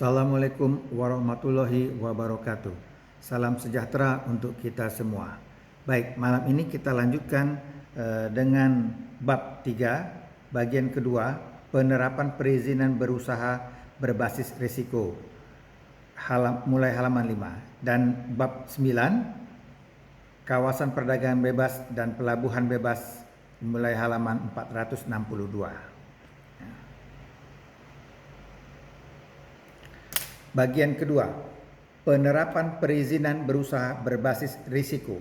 Assalamualaikum warahmatullahi wabarakatuh. Salam sejahtera untuk kita semua. Baik, malam ini kita lanjutkan dengan bab 3, bagian kedua, penerapan perizinan berusaha berbasis risiko. Mulai halaman 5. Dan bab 9, kawasan perdagangan bebas dan pelabuhan bebas, mulai halaman 462. Bagian kedua, penerapan perizinan berusaha berbasis risiko.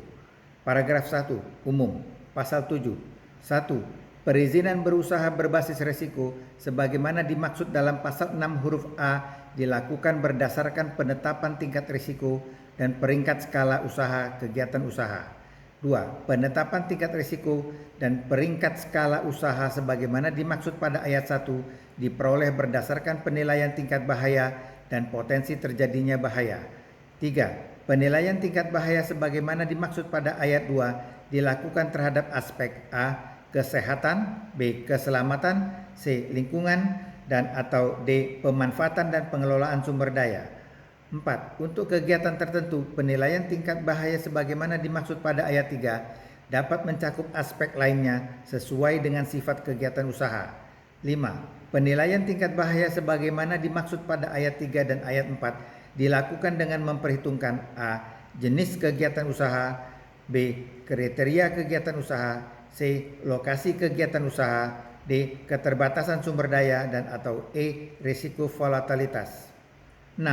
Paragraf 1, umum. Pasal 7. 1. Perizinan berusaha berbasis risiko sebagaimana dimaksud dalam pasal 6 huruf A dilakukan berdasarkan penetapan tingkat risiko dan peringkat skala usaha kegiatan usaha. 2. Penetapan tingkat risiko dan peringkat skala usaha sebagaimana dimaksud pada ayat 1 diperoleh berdasarkan penilaian tingkat bahaya dan potensi terjadinya bahaya. 3. Penilaian tingkat bahaya sebagaimana dimaksud pada ayat 2 dilakukan terhadap aspek A. Kesehatan, B. Keselamatan, C. Lingkungan, dan atau D. Pemanfaatan dan pengelolaan sumber daya. 4. Untuk kegiatan tertentu, penilaian tingkat bahaya sebagaimana dimaksud pada ayat 3 dapat mencakup aspek lainnya sesuai dengan sifat kegiatan usaha. 5. Penilaian tingkat bahaya sebagaimana dimaksud pada ayat 3 dan ayat 4 dilakukan dengan memperhitungkan A. Jenis kegiatan usaha, B. Kriteria kegiatan usaha, C. Lokasi kegiatan usaha, D. Keterbatasan sumber daya, dan atau E. Risiko volatilitas. 6.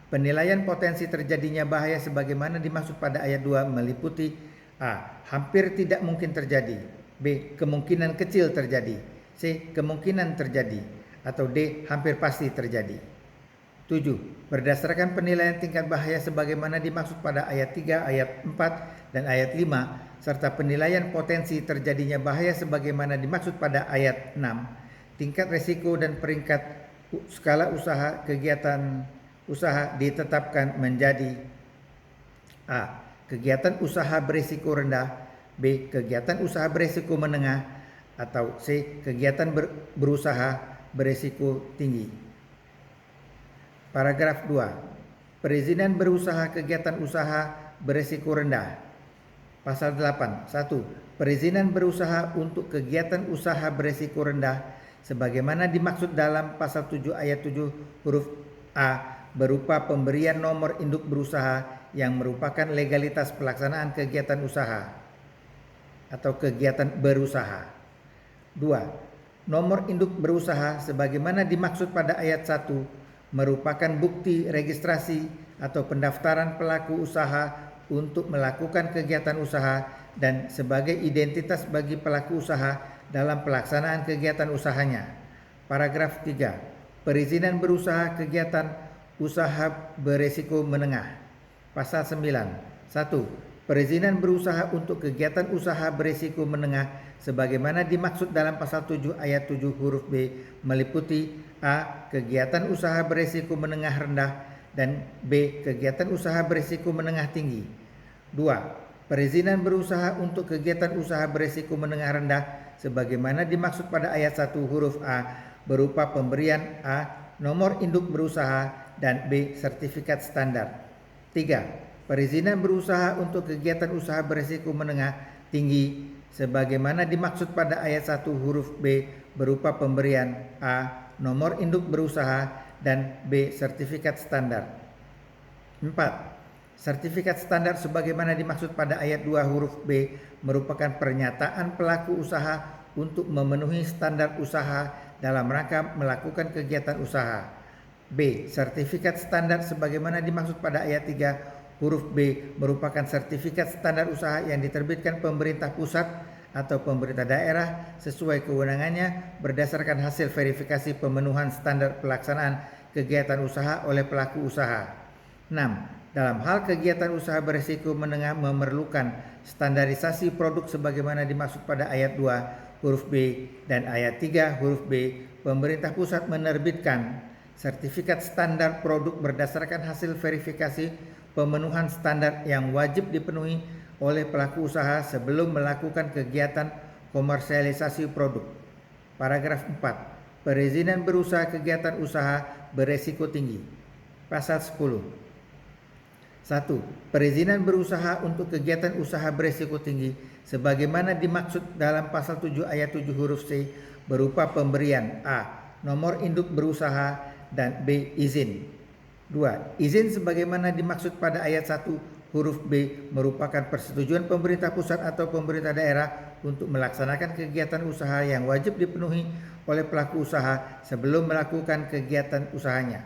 Penilaian potensi terjadinya bahaya sebagaimana dimaksud pada ayat 2 meliputi A. Hampir tidak mungkin terjadi, B. Kemungkinan kecil terjadi, C. Kemungkinan terjadi, atau D. Hampir pasti terjadi. 7. Berdasarkan penilaian tingkat bahaya sebagaimana dimaksud pada ayat 3, ayat 4, dan ayat 5, serta penilaian potensi terjadinya bahaya sebagaimana dimaksud pada ayat 6, tingkat risiko dan peringkat skala usaha kegiatan usaha ditetapkan menjadi A. Kegiatan usaha berisiko rendah, B. Kegiatan usaha berisiko menengah, atau C. Kegiatan berusaha berisiko tinggi. Paragraf 2. Perizinan berusaha kegiatan usaha berisiko rendah. Pasal 8. 1. Perizinan berusaha untuk kegiatan usaha berisiko rendah sebagaimana dimaksud dalam pasal 7 ayat 7 huruf A berupa pemberian nomor induk berusaha yang merupakan legalitas pelaksanaan kegiatan usaha atau kegiatan berusaha. 2. Nomor induk berusaha sebagaimana dimaksud pada ayat 1 merupakan bukti registrasi atau pendaftaran pelaku usaha untuk melakukan kegiatan usaha dan sebagai identitas bagi pelaku usaha dalam pelaksanaan kegiatan usahanya. Paragraf 3. Perizinan berusaha kegiatan usaha berisiko menengah. Pasal 9. 1. Perizinan berusaha untuk kegiatan usaha berisiko menengah sebagaimana dimaksud dalam pasal 7 ayat 7 huruf B meliputi A. Kegiatan usaha berisiko menengah rendah, dan B. Kegiatan usaha berisiko menengah tinggi. 2. Perizinan berusaha untuk kegiatan usaha berisiko menengah rendah sebagaimana dimaksud pada ayat 1 huruf A berupa pemberian A. Nomor induk berusaha, dan B. Sertifikat standar. 3. Perizinan berusaha untuk kegiatan usaha berisiko menengah tinggi sebagaimana dimaksud pada ayat 1 huruf B berupa pemberian A. Nomor induk berusaha, dan B. Sertifikat standar. 4. Sertifikat standar sebagaimana dimaksud pada ayat 2 huruf B merupakan pernyataan pelaku usaha untuk memenuhi standar usaha dalam rangka melakukan kegiatan usaha. B. Sertifikat standar sebagaimana dimaksud pada ayat 3 huruf B merupakan sertifikat standar usaha yang diterbitkan pemerintah pusat atau pemerintah daerah sesuai kewenangannya berdasarkan hasil verifikasi pemenuhan standar pelaksanaan kegiatan usaha oleh pelaku usaha. 6. Dalam hal kegiatan usaha berisiko menengah memerlukan standarisasi produk sebagaimana dimaksud pada ayat 2 huruf B dan ayat 3 huruf B, pemerintah pusat menerbitkan sertifikat standar produk berdasarkan hasil verifikasi pemenuhan standar yang wajib dipenuhi oleh pelaku usaha sebelum melakukan kegiatan komersialisasi produk. Paragraf 4. Perizinan berusaha kegiatan usaha beresiko tinggi. Pasal 10. 1. Perizinan berusaha untuk kegiatan usaha beresiko tinggi sebagaimana dimaksud dalam pasal 7 ayat 7 huruf C berupa pemberian A. Nomor induk berusaha dan B. Izin. 2. Izin sebagaimana dimaksud pada ayat 1 huruf B merupakan persetujuan pemerintah pusat atau pemerintah daerah untuk melaksanakan kegiatan usaha yang wajib dipenuhi oleh pelaku usaha sebelum melakukan kegiatan usahanya.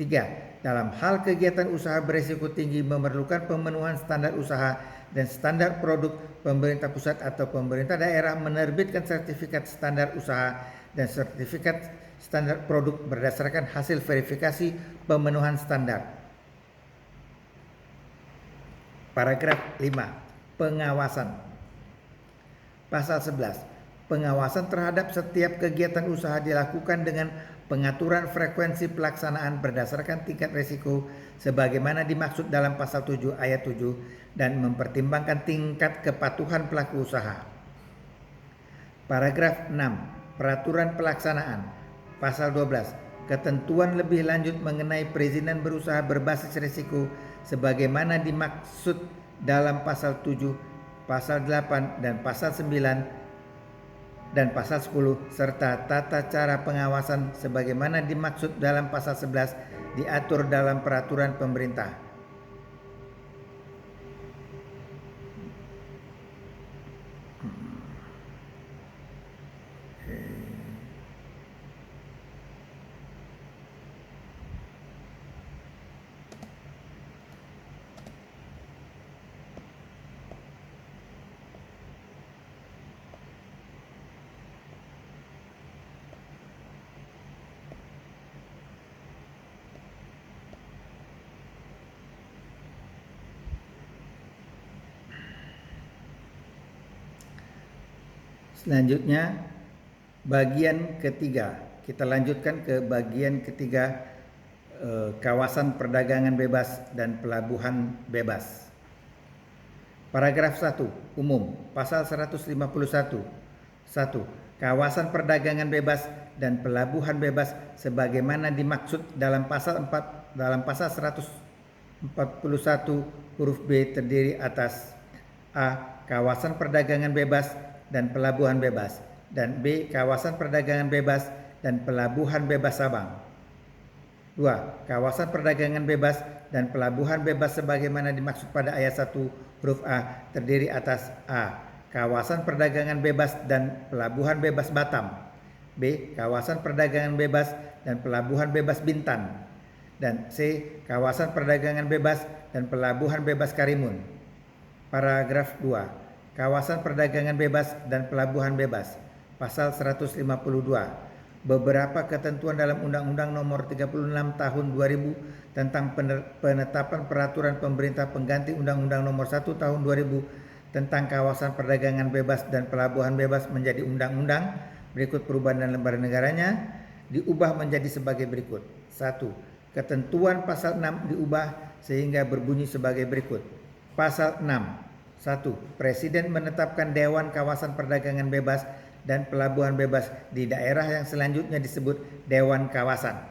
3. Dalam hal kegiatan usaha beresiko tinggi memerlukan pemenuhan standar usaha dan standar produk, pemerintah pusat atau pemerintah daerah menerbitkan sertifikat standar usaha dan sertifikat standar produk berdasarkan hasil verifikasi pemenuhan standar. Paragraf 5. Pengawasan. Pasal 11. Pengawasan terhadap setiap kegiatan usaha dilakukan dengan pengaturan frekuensi pelaksanaan berdasarkan tingkat risiko sebagaimana dimaksud dalam pasal 7 ayat 7 dan mempertimbangkan tingkat kepatuhan pelaku usaha. Paragraf 6. Peraturan pelaksanaan. Pasal 12. Ketentuan lebih lanjut mengenai perizinan berusaha berbasis risiko sebagaimana dimaksud dalam pasal 7, pasal 8 dan pasal 9 dan pasal 10 serta tata cara pengawasan sebagaimana dimaksud dalam pasal 11 diatur dalam peraturan pemerintah. Selanjutnya bagian ketiga. Kita lanjutkan ke bagian ketiga, kawasan perdagangan bebas dan pelabuhan bebas. Paragraf 1. Umum. Pasal 151. 1. Kawasan perdagangan bebas dan pelabuhan bebas sebagaimana dimaksud dalam pasal 141 huruf B terdiri atas A. Kawasan perdagangan bebas dan pelabuhan bebas, dan B. Kawasan perdagangan bebas dan pelabuhan bebas Sabang. 2. Kawasan perdagangan bebas dan pelabuhan bebas sebagaimana dimaksud pada ayat 1 huruf A terdiri atas A. Kawasan perdagangan bebas dan pelabuhan bebas Batam, B. Kawasan perdagangan bebas dan pelabuhan bebas Bintan, dan C. Kawasan perdagangan bebas dan pelabuhan bebas Karimun. Paragraf 2. Kawasan perdagangan bebas dan pelabuhan bebas. Pasal 152. Beberapa ketentuan dalam Undang-Undang Nomor 36 Tahun 2000 tentang penetapan peraturan pemerintah pengganti Undang-Undang Nomor 1 Tahun 2000 tentang kawasan perdagangan bebas dan pelabuhan bebas menjadi undang-undang. Berikut perubahan dan lembaran negaranya diubah menjadi sebagai berikut. 1. Ketentuan pasal 6 diubah sehingga berbunyi sebagai berikut. Pasal 6. 1. Presiden menetapkan Dewan Kawasan Perdagangan Bebas dan Pelabuhan Bebas di daerah yang selanjutnya disebut Dewan Kawasan.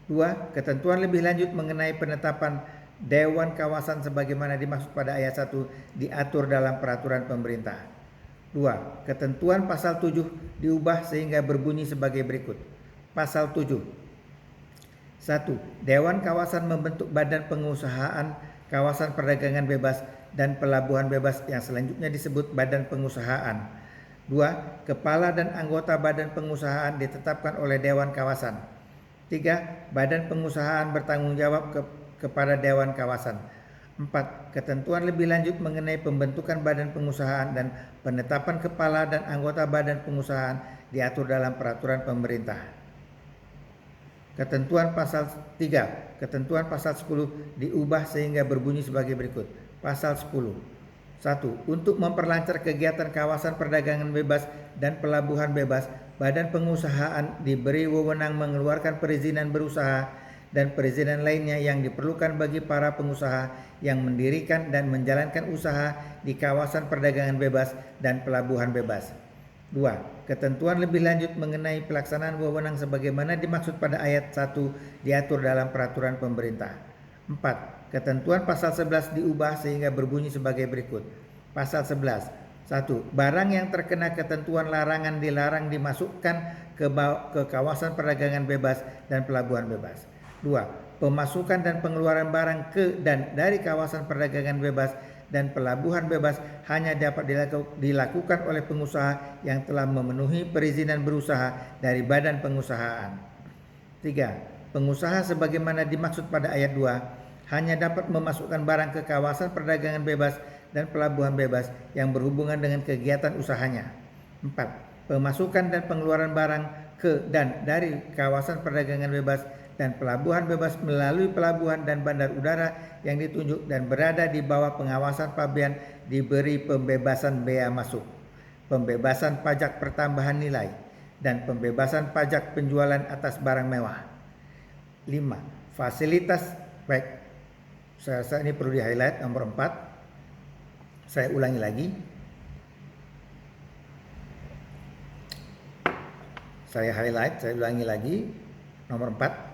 2. Ketentuan lebih lanjut mengenai penetapan Dewan Kawasan sebagaimana dimaksud pada ayat 1 diatur dalam peraturan pemerintah. 2. Ketentuan pasal 7 diubah sehingga berbunyi sebagai berikut. Pasal 7. 1. Dewan Kawasan membentuk badan pengusahaan kawasan perdagangan bebas dan pelabuhan bebas yang selanjutnya disebut badan pengusahaan. 2. Kepala dan anggota badan pengusahaan ditetapkan oleh Dewan Kawasan. 3. Badan pengusahaan bertanggung jawab kepada Dewan Kawasan. 4. Ketentuan lebih lanjut mengenai pembentukan badan pengusahaan dan penetapan kepala dan anggota badan pengusahaan diatur dalam peraturan pemerintah. Ketentuan pasal 3. Ketentuan pasal 10 diubah sehingga berbunyi sebagai berikut. Pasal 10. 1. Untuk memperlancar kegiatan kawasan perdagangan bebas dan pelabuhan bebas, badan pengusahaan diberi wewenang mengeluarkan perizinan berusaha dan perizinan lainnya yang diperlukan bagi para pengusaha yang mendirikan dan menjalankan usaha di kawasan perdagangan bebas dan pelabuhan bebas. 2. Ketentuan lebih lanjut mengenai pelaksanaan wewenang sebagaimana dimaksud pada ayat 1 diatur dalam peraturan pemerintah. 4. Ketentuan pasal 11 diubah sehingga berbunyi sebagai berikut. Pasal 11. 1. Barang yang terkena ketentuan larangan dilarang dimasukkan ke kawasan perdagangan bebas dan pelabuhan bebas. 2. Pemasukan dan pengeluaran barang ke dan dari kawasan perdagangan bebas dan pelabuhan bebas hanya dapat dilakukan oleh pengusaha yang telah memenuhi perizinan berusaha dari badan pengusahaan. 3. Pengusaha sebagaimana dimaksud pada ayat 2 hanya dapat memasukkan barang ke kawasan perdagangan bebas dan pelabuhan bebas yang berhubungan dengan kegiatan usahanya. 4. Pemasukan dan pengeluaran barang ke dan dari kawasan perdagangan bebas dan pelabuhan bebas melalui pelabuhan dan bandar udara yang ditunjuk dan berada di bawah pengawasan pabean diberi pembebasan bea masuk, pembebasan pajak pertambahan nilai, dan pembebasan pajak penjualan atas barang mewah. 5. Fasilitas, baik, saya rasa ini perlu di-highlight nomor 4. Saya ulangi lagi. Saya ulangi lagi. Nomor 4.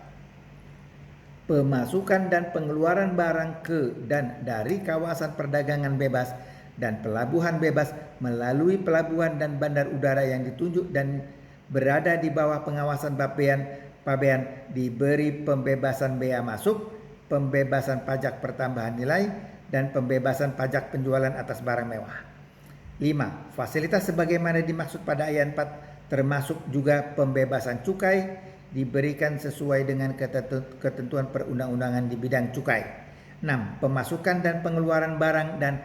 Pemasukan dan pengeluaran barang ke dan dari kawasan perdagangan bebas dan pelabuhan bebas melalui pelabuhan dan bandar udara yang ditunjuk dan berada di bawah pengawasan pabean diberi pembebasan bea masuk, pembebasan pajak pertambahan nilai, dan pembebasan pajak penjualan atas barang mewah. 5. Fasilitas sebagaimana dimaksud pada ayat 4 termasuk juga pembebasan cukai diberikan sesuai dengan ketentuan perundang-undangan di bidang cukai. 6. Pemasukan dan pengeluaran barang dan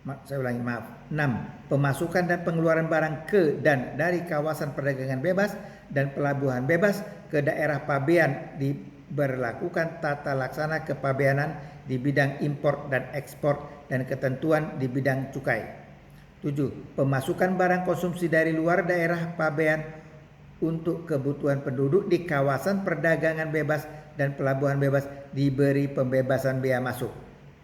6. Pemasukan dan pengeluaran barang ke dan dari kawasan perdagangan bebas dan pelabuhan bebas ke daerah pabean diberlakukan tata laksana kepabeanan di bidang impor dan ekspor dan ketentuan di bidang cukai. 7. Pemasukan barang konsumsi dari luar daerah pabean untuk kebutuhan penduduk di kawasan perdagangan bebas dan pelabuhan bebas diberi pembebasan bea masuk,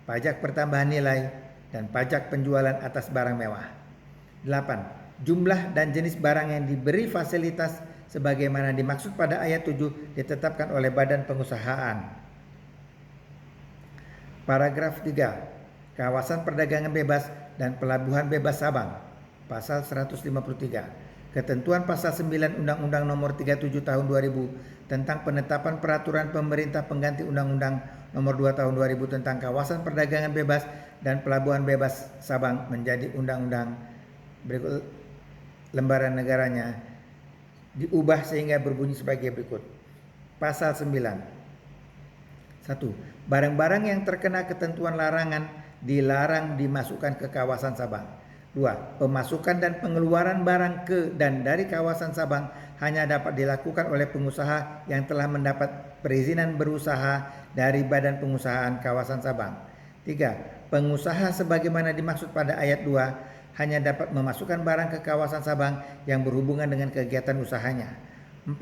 pajak pertambahan nilai, dan pajak penjualan atas barang mewah. 8. Jumlah dan jenis barang yang diberi fasilitas sebagaimana dimaksud pada ayat 7 ditetapkan oleh badan pengusahaan. Paragraf 3. Kawasan perdagangan bebas dan pelabuhan bebas Sabang. Pasal 153. Ketentuan pasal 9 Undang-Undang Nomor 37 Tahun 2000 tentang penetapan peraturan pemerintah pengganti Undang-Undang Nomor 2 Tahun 2000 tentang kawasan perdagangan bebas dan pelabuhan bebas Sabang menjadi undang-undang berikut lembaran negaranya diubah sehingga berbunyi sebagai berikut. Pasal 9. 1. Barang-barang yang terkena ketentuan larangan dilarang dimasukkan ke kawasan Sabang. 2. Pemasukan dan pengeluaran barang ke dan dari kawasan Sabang hanya dapat dilakukan oleh pengusaha yang telah mendapat perizinan berusaha dari Badan Pengusahaan Kawasan Sabang. 3. Pengusaha sebagaimana dimaksud pada ayat 2 hanya dapat memasukkan barang ke kawasan Sabang yang berhubungan dengan kegiatan usahanya. 4.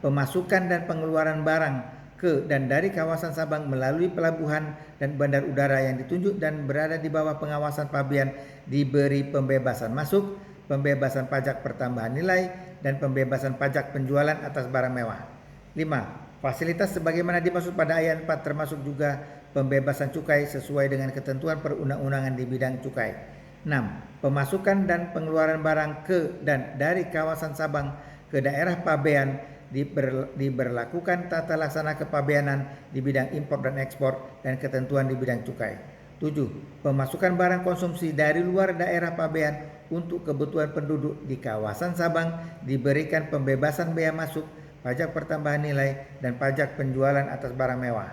Pemasukan dan pengeluaran barang ke dan dari kawasan Sabang melalui pelabuhan dan bandar udara yang ditunjuk dan berada di bawah pengawasan pabean diberi pembebasan masuk, pembebasan pajak pertambahan nilai, dan pembebasan pajak penjualan atas barang mewah. 5. Fasilitas sebagaimana dimaksud pada ayat 4 termasuk juga pembebasan cukai sesuai dengan ketentuan perundang-undangan di bidang cukai. 6. Pemasukan dan pengeluaran barang ke dan dari kawasan Sabang ke daerah pabean diberlakukan tata laksana kepabeanan di bidang impor dan ekspor dan ketentuan di bidang cukai. 7. Pemasukan barang konsumsi dari luar daerah pabean untuk kebutuhan penduduk di kawasan Sabang diberikan pembebasan bea masuk, pajak pertambahan nilai, dan pajak penjualan atas barang mewah.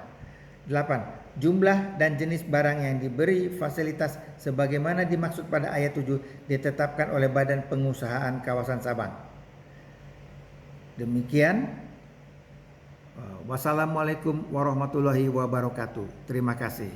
8. Jumlah dan jenis barang yang diberi fasilitas sebagaimana dimaksud pada ayat 7 ditetapkan oleh Badan Pengusahaan Kawasan Sabang. Demikian. Wassalamualaikum warahmatullahi wabarakatuh. Terima kasih.